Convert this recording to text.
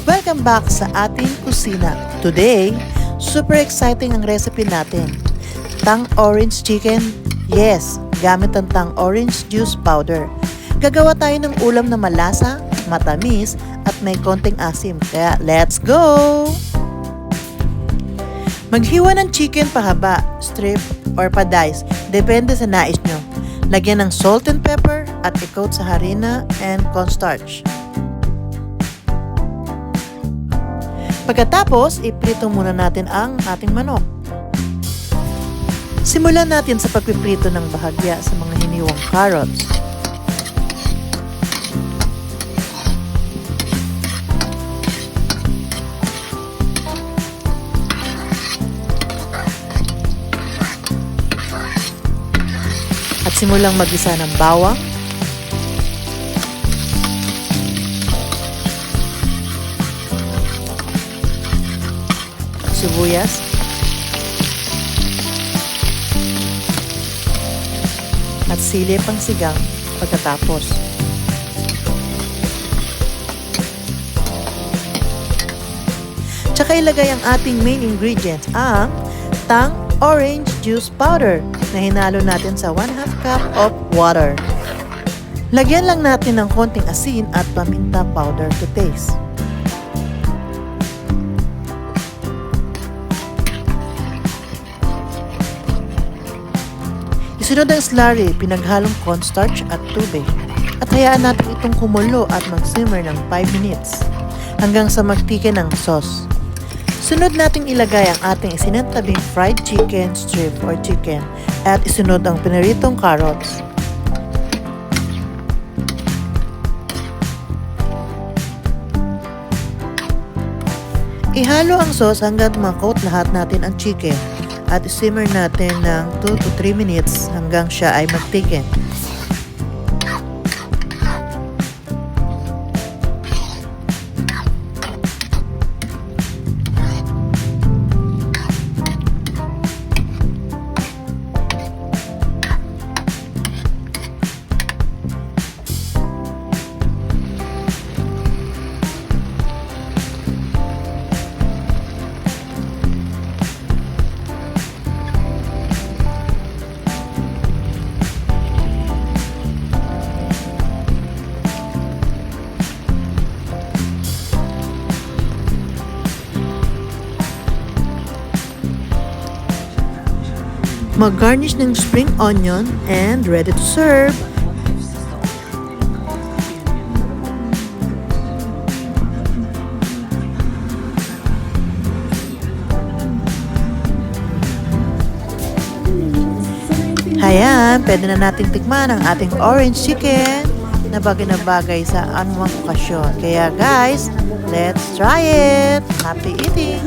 Welcome back sa ating kusina. Today, super exciting ang recipe natin. Tang orange chicken. Yes, gamit ang tang orange juice powder. Gagawa tayo ng ulam na malasa, matamis, at may konting asim. Kaya, let's go! Maghiwa ng chicken pahaba, strip, or pa-dice. Depende sa nais nyo. Lagyan ng salt and pepper at i-coat sa harina and cornstarch. Pagkatapos, iprito muna natin ang ating manok. Simulan natin sa pagpiprito ng bahagya sa mga hiniwang carrots. At simulang mag-isa ng bawang, sibuyas, at sili pang sigang pagkatapos. Tsaka ilagay ang ating main ingredients, ang tang orange juice powder na hinalo natin sa 1/2 cup of water. Lagyan lang natin ng konting asin at paminta powder to taste. Isunod ang slurry, pinaghalong cornstarch at tubig. At hayaan natin itong kumulo at mag-simmer ng 5 minutes hanggang sa magtiken ng sauce. Sunod nating ilagay ang ating isinantabing fried chicken strip or chicken at isunod ang pinaritong carrots. Ihalo ang sauce hanggang ma-coat lahat natin ang chicken at simmer natin ng 2 to 3 minutes hanggang siya ay magtiken. Mag-garnish ng spring onion and ready to serve. Ayan, pwede na natin tikman ang ating orange chicken na bagay sa anumang okasyon. Kaya guys, let's try it! Happy eating!